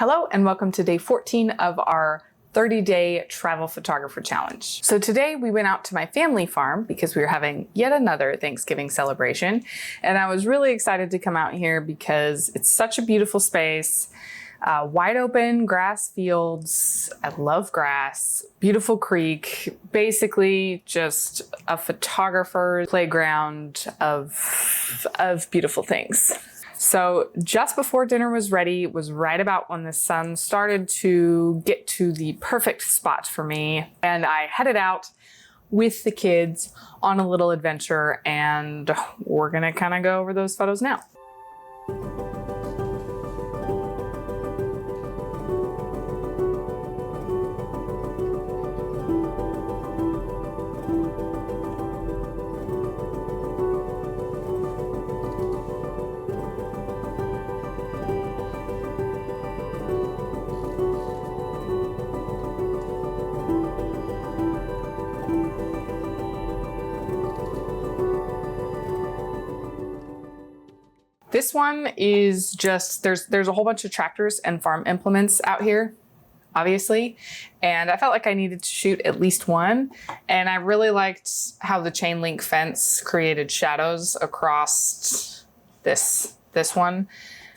Hello and welcome to day 14 of our 30-day travel photographer challenge. So today we went out to my family farm because we were having yet another Thanksgiving celebration. And I was really excited to come out here because it's such a beautiful space. Wide open grass fields. I love grass. Beautiful creek. Basically just a photographer's playground of beautiful things. So just before dinner was ready, was right about when the sun started to get to the perfect spot for me. And I headed out with the kids on a little adventure, and we're gonna kind of go over those photos now. This one is just, there's a whole bunch of tractors and farm implements out here, obviously. And I felt like I needed to shoot at least one. And I really liked how the chain link fence created shadows across this one.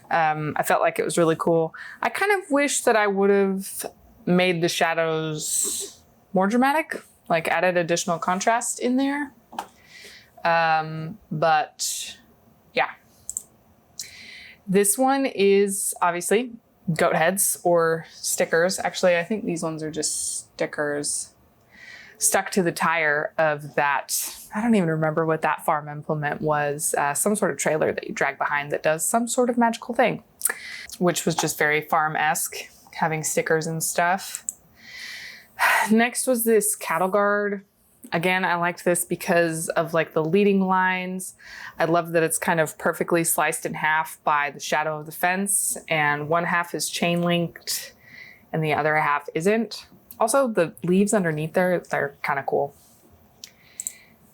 I felt like it was really cool. I kind of wish that I would have made the shadows more dramatic, like added additional contrast in there. But yeah. This one is obviously goat heads or stickers. Actually, I think these ones are just stickers stuck to the tire of that. I don't even remember what that farm implement was. Some sort of trailer that you drag behind that does some sort of magical thing, which was just very farm-esque, having stickers and stuff. Next was this cattle guard. Again, I liked this because of like the leading lines. I love that it's kind of perfectly sliced in half by the shadow of the fence, and one half is chain linked and the other half isn't. Also, the leaves underneath there, they're kind of cool.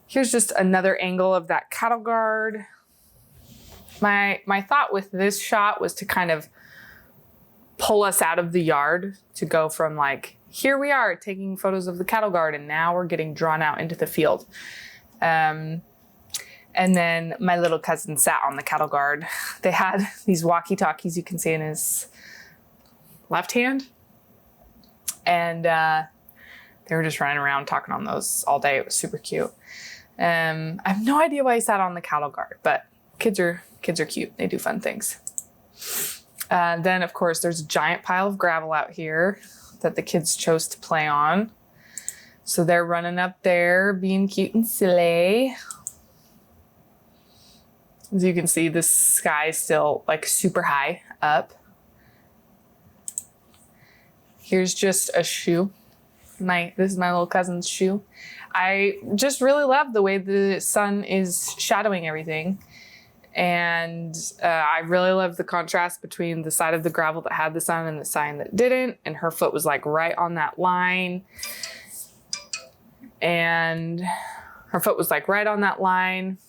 Here's just another angle of that cattle guard. My thought with this shot was to kind of pull us out of the yard, to go from like, here we are taking photos of the cattle guard, and now we're getting drawn out into the field. And then my little cousin sat on the cattle guard. They had these walkie-talkies you can see in his left hand. And they were just running around talking on those all day. It was super cute. I have no idea why he sat on the cattle guard, but kids are cute. They do fun things. Then of course there's a giant pile of gravel out here that the kids chose to play on. So they're running up there, being cute and silly. As you can see, the sky is still like super high up. Here's just a shoe. This is my little cousin's shoe. I just really love the way the sun is shadowing everything. And I really love the contrast between the side of the gravel that had the sun and the side that didn't. And her foot was like right on that line. And her foot was like right on that line.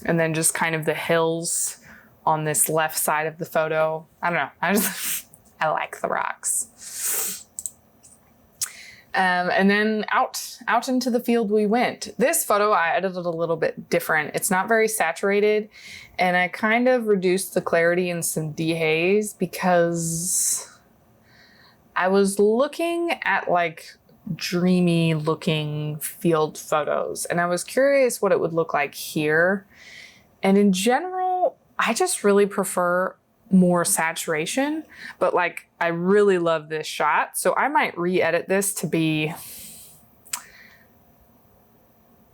And then just kind of the hills on this left side of the photo. I don't know. I like the rocks. And then out into the field we went. This photo I edited a little bit different. It's not very saturated, and I kind of reduced the clarity in some dehaze because I was looking at like dreamy looking field photos, and I was curious what it would look like here. And in general, I just really prefer more saturation, but like I really love this shot, so I might re-edit this to be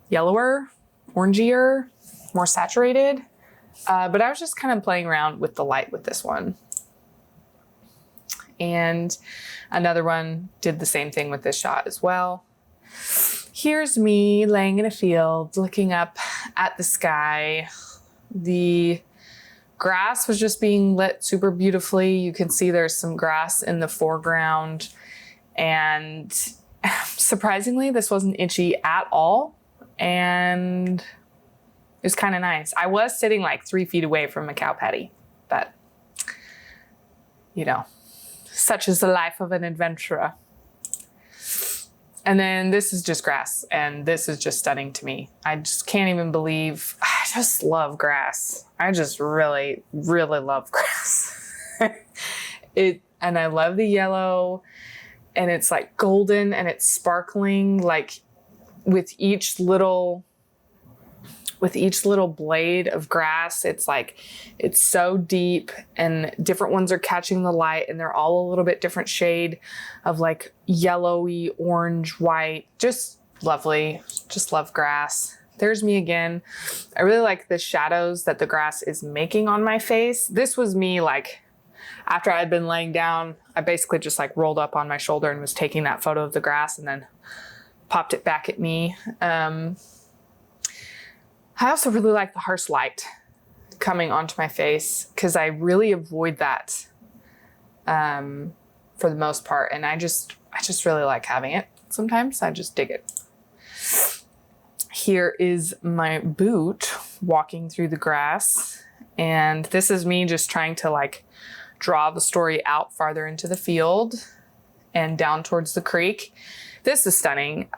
yellower, orangier, more saturated. But I was just kind of playing around with the light with this one. And another one did the same thing with this shot as well. Here's me laying in a field, looking up at the sky. The grass was just being lit super beautifully. You can see there's some grass in the foreground, and surprisingly, this wasn't itchy at all. And it was kind of nice. I was sitting like 3 feet away from a cow patty, but you know, Such is the life of an adventurer. And then this is just grass, and this is just stunning to me. I just can't even believe, I just love grass. I just really, really love grass. And I love the yellow, and it's like golden and it's sparkling, like with each little blade of grass. It's like, it's so deep, and different ones are catching the light, and they're all a little bit different shade of like yellowy, orange, white. Just lovely. Just love grass. There's me again. I really like the shadows that the grass is making on my face. This was me like after I'd been laying down. I basically just like rolled up on my shoulder and was taking that photo of the grass and then popped it back at me. I also really like the harsh light coming onto my face, because I really avoid that for the most part. And I just really like having it. Sometimes I just dig it. Here is my boot walking through the grass. And this is me just trying to like draw the story out farther into the field and down towards the creek. This is stunning.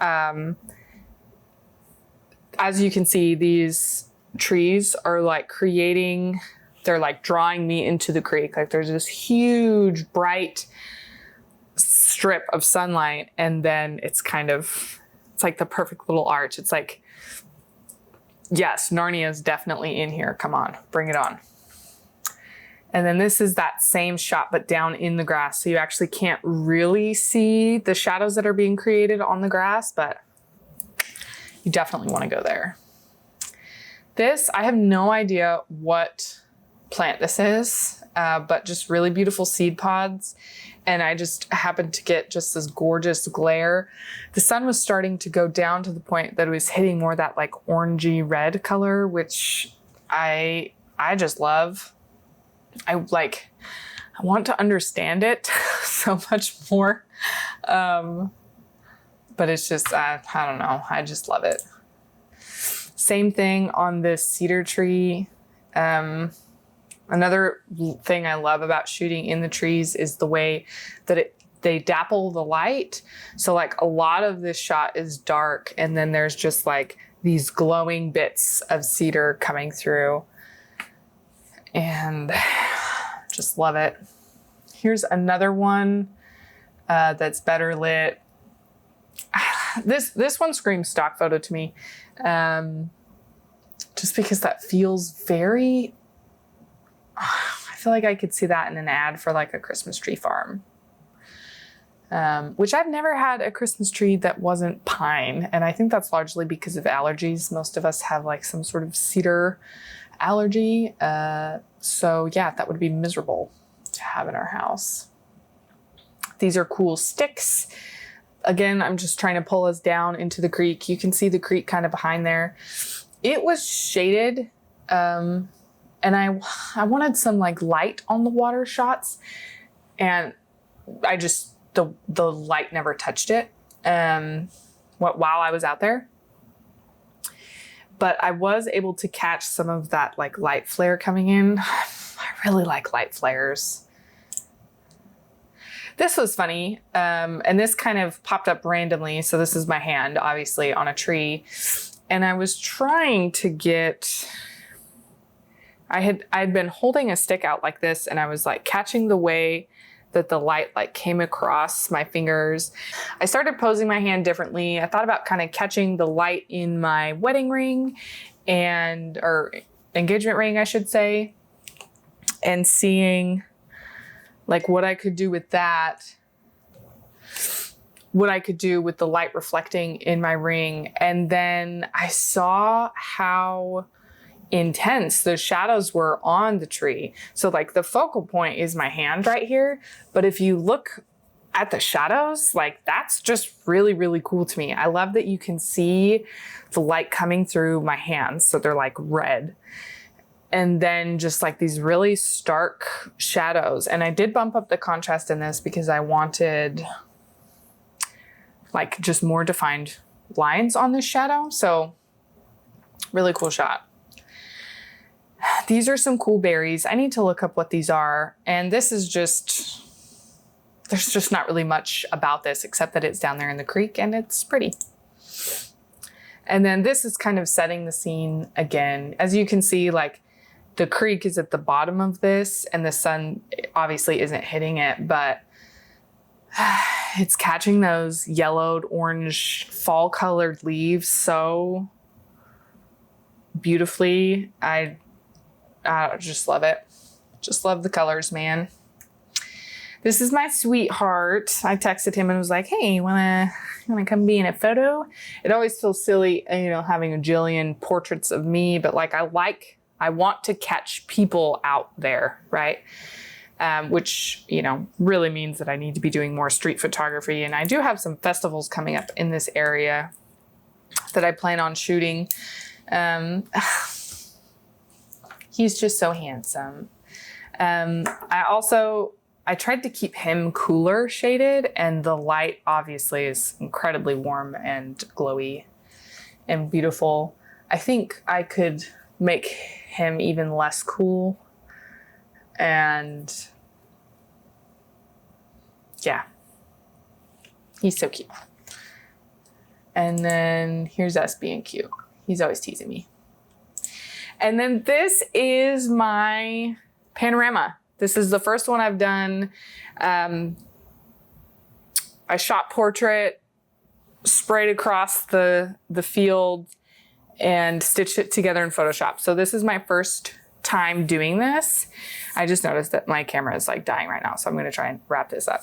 As you can see, these trees are like they're like drawing me into the creek. Like there's this huge bright strip of sunlight, and then it's like the perfect little arch. It's like, yes, Narnia is definitely in here. Come on, bring it on. And then this is that same shot, but down in the grass. So you actually can't really see the shadows that are being created on the grass, but you definitely want to go there. This, I have no idea what plant this is, but just really beautiful seed pods. And I just happened to get just this gorgeous glare. The sun was starting to go down to the point that it was hitting more that like orangey red color, which I just love. I want to understand it so much more. But it's just, I don't know. I just love it. Same thing on this cedar tree. Another thing I love about shooting in the trees is the way that they dapple the light. So like a lot of this shot is dark, and then there's just like these glowing bits of cedar coming through. And just love it. Here's another one that's better lit. This one screams stock photo to me, just because that feels very, I feel like I could see that in an ad for like a Christmas tree farm, which I've never had a Christmas tree that wasn't pine. And I think that's largely because of allergies. Most of us have like some sort of cedar allergy. So yeah, that would be miserable to have in our house. These are cool sticks. Again, I'm just trying to pull us down into the creek. You can see the creek kind of behind there. It was shaded, and I wanted some like light on the water shots, and the light never touched it while I was out there. But I was able to catch some of that like light flare coming in. I really like light flares. This was funny, and this kind of popped up randomly. So this is my hand, obviously, on a tree. And I was trying to get, I'd been holding a stick out like this, and I was like catching the way that the light like came across my fingers. I started posing my hand differently. I thought about kind of catching the light in my wedding ring or engagement ring, I should say, and seeing like what I could do with that, what I could do with the light reflecting in my ring. And then I saw how intense the shadows were on the tree. So like the focal point is my hand right here. But if you look at the shadows, like that's just really, really cool to me. I love that you can see the light coming through my hands. So they're like red. And then just like these really stark shadows. And I did bump up the contrast in this because I wanted like just more defined lines on this shadow. So really cool shot. These are some cool berries. I need to look up what these are. And this is just there's just not really much about this except that it's down there in the creek and it's pretty. And then this is kind of setting the scene again. As you can see, like the creek is at the bottom of this and the sun obviously isn't hitting it, but it's catching those yellowed, orange, fall colored leaves so beautifully. I just love it. Just love the colors, man. This is my sweetheart. I texted him and was like, hey, you wanna come be in a photo? It always feels silly, you know, having a jillion portraits of me, but like I want to catch people out there, right? Which, you know, really means that I need to be doing more street photography. And I do have some festivals coming up in this area that I plan on shooting. He's just so handsome. I tried to keep him cooler shaded, and the light obviously is incredibly warm and glowy and beautiful. I think I could make him even less cool. And yeah, he's so cute. And then here's us being cute. He's always teasing me. And then this is my panorama. This is the first one I've done. I shot portrait, sprayed across the field, and stitched it together in Photoshop. So this is my first time doing this. I just noticed that my camera is like dying right now, so I'm gonna try and wrap this up.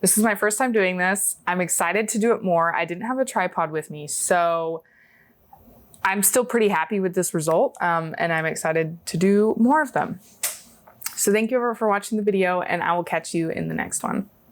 This is my first time doing this. I'm excited to do it more. I didn't have a tripod with me, so I'm still pretty happy with this result, and I'm excited to do more of them. So thank you for watching the video, and I will catch you in the next one.